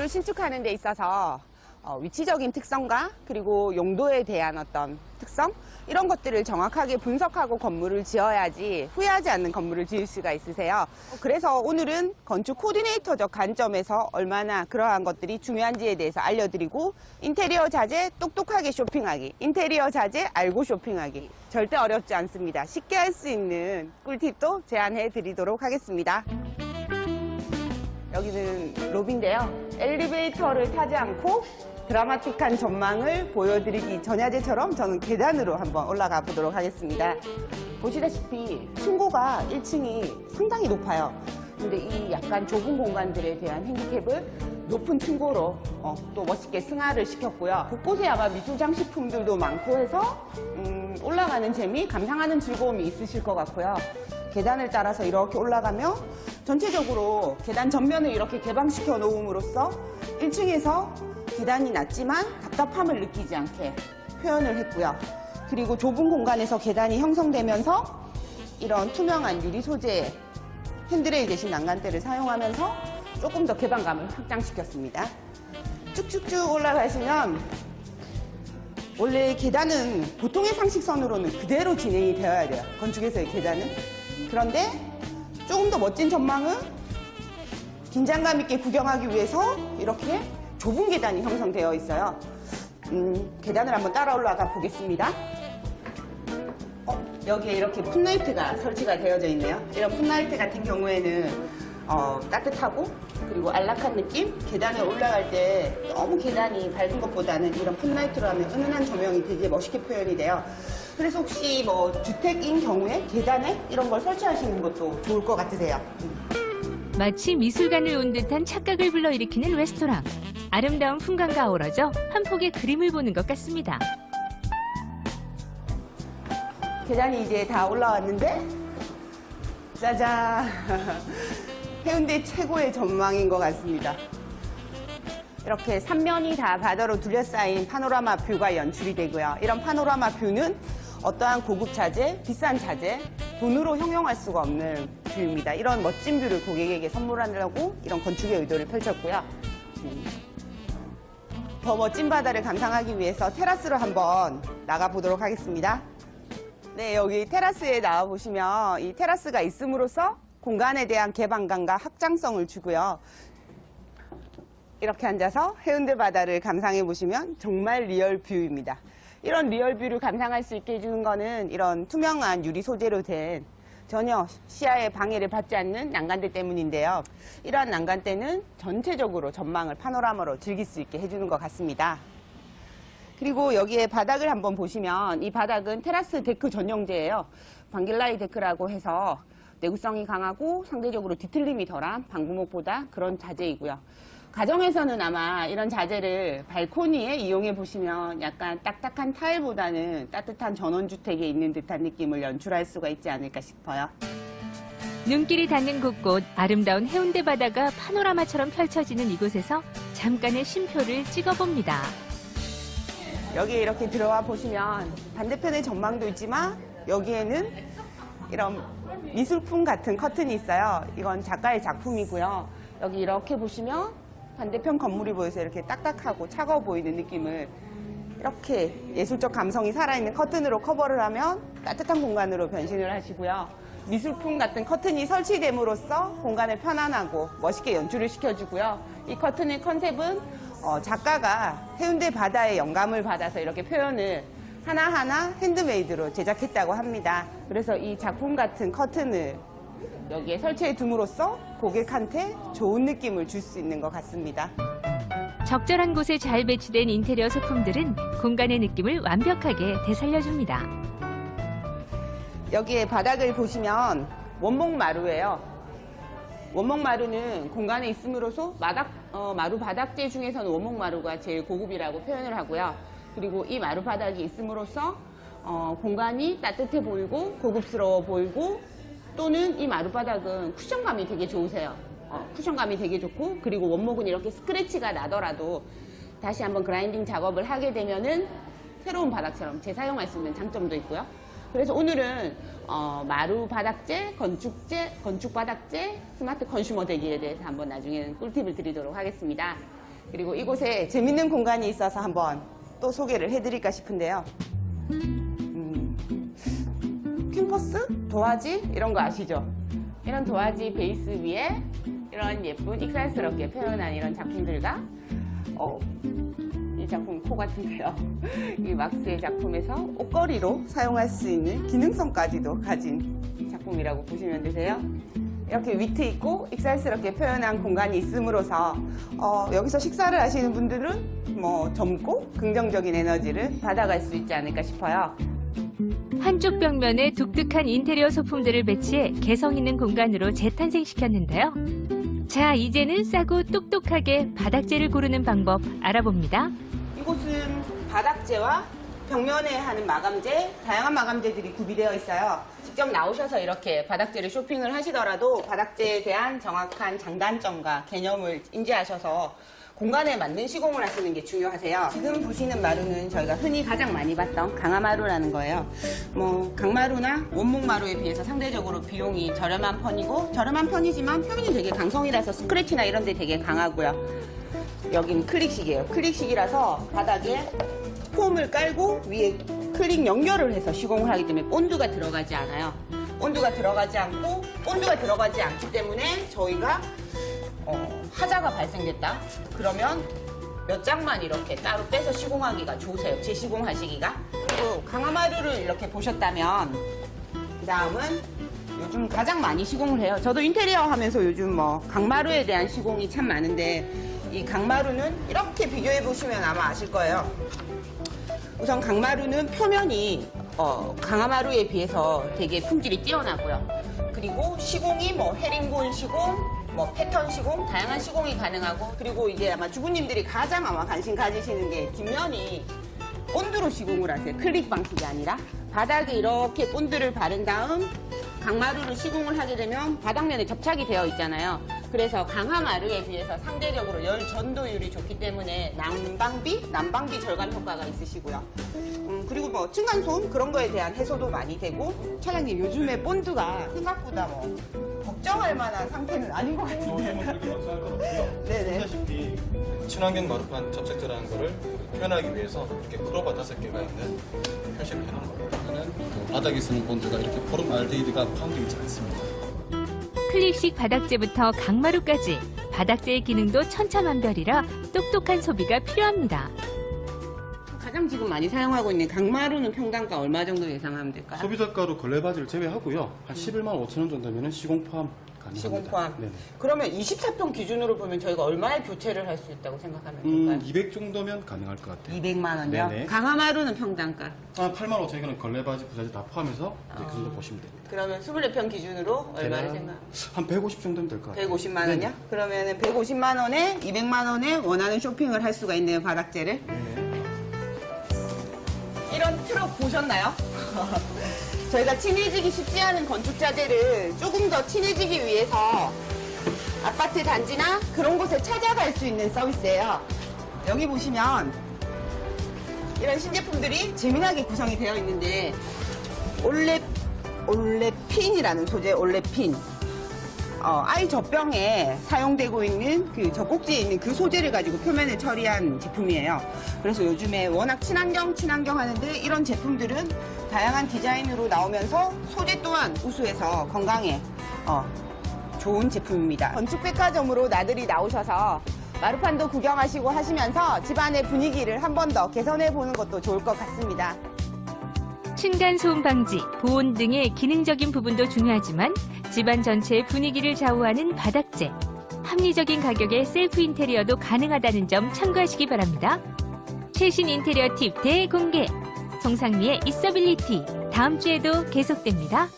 신축하는 데 있어서 위치적인 특성과 그리고 용도에 대한 어떤 특성 이런 것들을 정확하게 분석하고 건물을 지어야지 후회하지 않는 건물을 지을 수가 있으세요. 그래서 오늘은 건축 코디네이터적 관점에서 얼마나 그러한 것들이 중요한지에 대해서 알려드리고 인테리어 자재 똑똑하게 쇼핑하기, 인테리어 자재 알고 쇼핑하기 절대 어렵지 않습니다. 쉽게 할 수 있는 꿀팁도 제안해 드리도록 하겠습니다. 여기는 로비인데요. 엘리베이터를 타지 않고 드라마틱한 전망을 보여드리기 전야제처럼 저는 계단으로 한번 올라가 보도록 하겠습니다. 보시다시피 층고가 1층이 상당히 높아요. 근데 이 약간 좁은 공간들에 대한 핸디캡을 높은 층고로 또 멋있게 승화를 시켰고요. 곳곳에 아마 미술 장식품들도 많고 해서 올라가는 재미, 감상하는 즐거움이 있으실 것 같고요. 계단을 따라서 이렇게 올라가며 전체적으로 계단 전면을 이렇게 개방시켜 놓음으로써 1층에서 계단이 낮지만 답답함을 느끼지 않게 표현을 했고요. 그리고 좁은 공간에서 계단이 형성되면서 이런 투명한 유리 소재의 핸드레일 대신 난간대를 사용하면서 조금 더 개방감을 확장시켰습니다. 쭉쭉쭉 올라가시면 원래 계단은 보통의 상식선으로는 그대로 진행이 되어야 돼요. 건축에서의 계단은. 그런데 조금 더 멋진 전망은 긴장감 있게 구경하기 위해서 이렇게 좁은 계단이 형성되어 있어요. 계단을 한번 따라 올라가 보겠습니다. 여기에 이렇게 풋라이트가 설치가 되어져 있네요. 이런 풋라이트 같은 경우에는 따뜻하고 그리고 안락한 느낌? 계단에 올라갈 때 너무 계단이 밝은 것보다는 이런 풋라이트로 하면 은은한 조명이 되게 멋있게 표현이 돼요. 그래서 혹시 뭐 주택인 경우에 계단에 이런 걸 설치하시는 것도 좋을 것 같으세요. 마치 미술관을 온 듯한 착각을 불러일으키는 레스토랑. 아름다운 풍광과 어우러져 한 폭의 그림을 보는 것 같습니다. 계단이 이제 다 올라왔는데 짜잔! 해운대 최고의 전망인 것 같습니다. 이렇게 3면이 다 바다로 둘러싸인 파노라마 뷰가 연출이 되고요. 이런 파노라마 뷰는 어떠한 고급 자재, 비싼 자재, 돈으로 형용할 수가 없는 뷰입니다. 이런 멋진 뷰를 고객에게 선물하려고 이런 건축의 의도를 펼쳤고요. 더 멋진 바다를 감상하기 위해서 테라스로 한번 나가보도록 하겠습니다. 네, 여기 테라스에 나와보시면 이 테라스가 있음으로써 공간에 대한 개방감과 확장성을 주고요. 이렇게 앉아서 해운대 바다를 감상해 보시면 정말 리얼 뷰입니다. 이런 리얼 뷰를 감상할 수 있게 해주는 거는 이런 투명한 유리 소재로 된 전혀 시야에 방해를 받지 않는 난간대 때문인데요. 이러한 난간대는 전체적으로 전망을 파노라마로 즐길 수 있게 해주는 것 같습니다. 그리고 여기에 바닥을 한번 보시면 이 바닥은 테라스 데크 전용재예요. 방길라이 데크라고 해서 내구성이 강하고 상대적으로 뒤틀림이 덜한 방부목보다 그런 자재이고요. 가정에서는 아마 이런 자재를 발코니에 이용해 보시면 약간 딱딱한 타일보다는 따뜻한 전원주택에 있는 듯한 느낌을 연출할 수가 있지 않을까 싶어요. 눈길이 닿는 곳곳 아름다운 해운대 바다가 파노라마처럼 펼쳐지는 이곳에서 잠깐의 쉼표를 찍어봅니다. 여기에 이렇게 들어와 보시면 반대편에 전망도 있지만 여기에는 이런 미술품 같은 커튼이 있어요. 이건 작가의 작품이고요. 여기 이렇게 보시면 반대편 건물이 보여서 이렇게 딱딱하고 차가워 보이는 느낌을 이렇게 예술적 감성이 살아있는 커튼으로 커버를 하면 따뜻한 공간으로 변신을 하시고요. 미술품 같은 커튼이 설치됨으로써 공간을 편안하고 멋있게 연출을 시켜주고요. 이 커튼의 컨셉은 작가가 해운대 바다의 영감을 받아서 이렇게 표현을 하나하나 핸드메이드로 제작했다고 합니다. 그래서 이 작품 같은 커튼을 여기에 설치해 둠으로써 고객한테 좋은 느낌을 줄 수 있는 것 같습니다. 적절한 곳에 잘 배치된 인테리어 소품들은 공간의 느낌을 완벽하게 되살려줍니다. 여기에 바닥을 보시면 원목마루예요. 원목마루는 공간에 있음으로써 마루 바닥재 중에서는 원목마루가 제일 고급이라고 표현을 하고요. 그리고 이 마루 바닥이 있음으로써 공간이 따뜻해 보이고 고급스러워 보이고 또는 이 마룻바닥은 쿠션감이 되게 좋으세요. 쿠션감이 되게 좋고 그리고 원목은 이렇게 스크래치가 나더라도 다시 한번 그라인딩 작업을 하게 되면은 새로운 바닥처럼 재사용할 수 있는 장점도 있고요. 그래서 오늘은 마루 바닥재, 건축 바닥재, 스마트 컨슈머 되기에 대해서 한번 나중에는 꿀팁을 드리도록 하겠습니다. 그리고 이곳에 재밌는 공간이 있어서 한번 또 소개를 해드릴까 싶은데요. 캠퍼스? 도화지? 이런 거 아시죠? 이런 도화지 베이스 위에 이런 예쁜 익살스럽게 표현한 이런 작품들과 이 작품 코 같은데요. 이 막스의 작품에서 옷걸이로 사용할 수 있는 기능성까지도 가진 작품이라고 보시면 되세요. 이렇게 위트 있고 익살스럽게 표현한 공간이 있음으로써 여기서 식사를 하시는 분들은 뭐 젊고 긍정적인 에너지를 받아갈 수 있지 않을까 싶어요. 한쪽 벽면에 독특한 인테리어 소품들을 배치해 개성 있는 공간으로 재탄생시켰는데요. 자, 이제는 싸고 똑똑하게 바닥재를 고르는 방법 알아봅니다. 이곳은 바닥재와 벽면에 하는 마감재, 다양한 마감재들이 구비되어 있어요. 직접 나오셔서 이렇게 바닥재를 쇼핑을 하시더라도 바닥재에 대한 정확한 장단점과 개념을 인지하셔서 공간에 맞는 시공을 하시는 게 중요하세요. 지금 보시는 마루는 저희가 흔히 가장 많이 봤던 강화마루라는 거예요. 뭐 강마루나 원목마루에 비해서 상대적으로 비용이 저렴한 편이지만 표면이 되게 강성이라서 스크래치나 이런 데 되게 강하고요. 여기는 클릭식이에요. 클릭식이라서 바닥에 폼을 깔고 위에 클릭 연결을 해서 시공을 하기 때문에 본드가 들어가지 않아요. 본드가 들어가지 않기 때문에 저희가 하자가 발생됐다. 그러면 몇 장만 이렇게 따로 빼서 시공하기가 좋으세요. 재시공하시기가. 그리고 강화마루를 이렇게 보셨다면 그 다음은 요즘 가장 많이 시공을 해요. 저도 인테리어 하면서 요즘 뭐 강마루에 대한 시공이 참 많은데 이 강마루는 이렇게 비교해 보시면 아마 아실 거예요. 우선 강마루는 표면이 강화마루에 비해서 되게 품질이 뛰어나고요. 그리고 시공이 뭐 헤링본 시공, 뭐 패턴 시공, 다양한 시공이 가능하고, 그리고 이제 아마 주부님들이 가장 아마 관심 가지시는 게 뒷면이 본드로 시공을 하세요. 클릭 방식이 아니라 바닥에 이렇게 본드를 바른 다음 강마루를 시공을 하게 되면 바닥면에 접착이 되어 있잖아요. 그래서 강화마루에 비해서 상대적으로 열 전도율이 좋기 때문에 난방비 절감 효과가 있으시고요. 그리고 뭐 층간소음 그런 거에 대한 해소도 많이 되고, 차장님 요즘에 본드가 생각보다 뭐 걱정할 만한 상태는 아닌 것 같은데. 네네. 보시다시피 친환경 마루판 접착제라는 거를 표현하기 위해서 이렇게 크로바 5개가 있는 표시를 해놓은 거예요. 그러면 그 바닥에 쓰는 본드가 이렇게 포름 알데히드가 포함되어 있지 않습니다. 클릭식 바닥재부터 강마루까지 바닥재의 기능도 천차만별이라 똑똑한 소비가 필요합니다. 가장 지금 많이 사용하고 있는 강마루는 평당가 얼마 정도 예상하면 될까요? 소비자가로 걸레바지를 제외하고요. 한 11만 5천 원 정도면 시공 포함 가능합니다. 시공 포함. 네네. 그러면 24평 기준으로 보면 저희가 얼마에 교체를 할 수 있다고 생각하면 될까요? 200 정도면 가능할 것 같아요. 200만 원이요? 네네. 강화마루는 평당가. 한 8만 5천 원은 걸레바지, 부자재 다 포함해서 이제 그 정도 보시면 됩니다. 그러면 24평 기준으로 얼마를 생각? 한 150 정도면 될 것 같아요. 150만 원이요? 그러면 150만 원에 200만 원에 원하는 쇼핑을 할 수가 있네요, 바닥재를. 네네. 이런 트럭 보셨나요? 저희가 친해지기 쉽지 않은 건축자재를 조금 더 친해지기 위해서 아파트 단지나 그런 곳에 찾아갈 수 있는 서비스예요. 여기 보시면 이런 신제품들이 재미나게 구성이 되어 있는데 올레핀이라는 소재, 올레핀. 아이 젖병에 사용되고 있는 그 젖꼭지에 있는 그 소재를 가지고 표면을 처리한 제품이에요. 그래서 요즘에 워낙 친환경 하는데 이런 제품들은 다양한 디자인으로 나오면서 소재 또한 우수해서 건강에 좋은 제품입니다. 건축백화점으로 나들이 나오셔서 마루판도 구경하시고 하시면서 집안의 분위기를 한 번 더 개선해 보는 것도 좋을 것 같습니다. 층간소음 방지, 보온 등의 기능적인 부분도 중요하지만 집안 전체의 분위기를 좌우하는 바닥재. 합리적인 가격에 셀프 인테리어도 가능하다는 점 참고하시기 바랍니다. 최신 인테리어 팁 대공개. 송상미의 있어빌리티. 다음 주에도 계속됩니다.